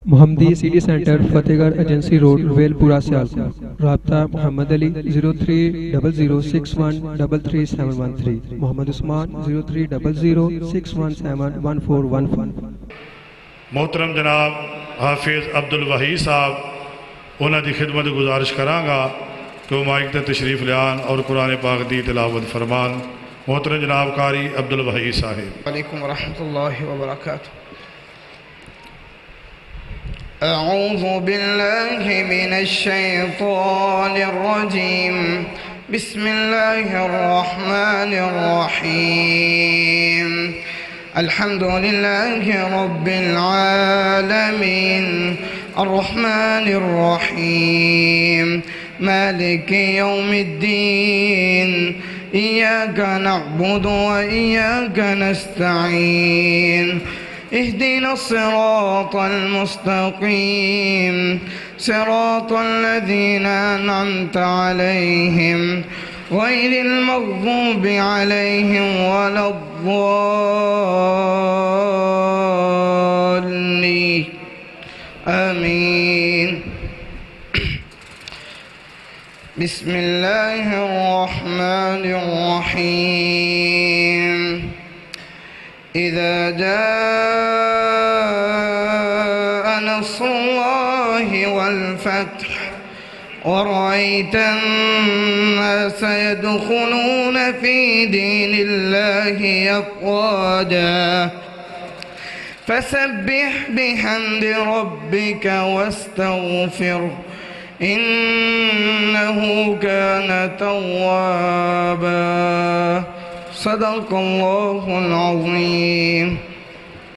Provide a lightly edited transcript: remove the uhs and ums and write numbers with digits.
मोहम्मदी city centre Fatehgarh agency road Welpura Sialkot. राब्ता मोहम्मद अली 030061333713, मोहम्मद उस्मान 030061711415। मोहतरम जनाब हाफिज अब्दुल वही साहब उन्होंने की खिदमत गुजारिश कराँगा कि वो माइक ते तशरीफ लियान और कुरान पाक दी तिलावत फरमान। मोहतरम जनाब कारी अब्दुल वही साहिब। वालेकुम रहमतुल्लाहि व बरकातुहू। अऊज़ु बिल्लाहि मिनश शैतानिर रजीम। बिस्मिल्लाहिर रहमानिर रहीम। अल्हम्दुलिल्लाहि रब्बिल आलमीन अर्रहमानिर रहीम मालिकि यौमिद्दीन इय्याका नअबुदु व इय्याका नस्तईन اهدنا الصراط المستقيم صراط الذين أنعمت عليهم غير المغضوب عليهم ولا الضالين آمين. بسم الله الرحمن الرحيم. إذا جاء نصر الله والفتح ورأيت الناس يدخلون في دين الله أفواجا فسبح بحمد ربك واستغفره إنه كان توابا. صدق الله العظيم.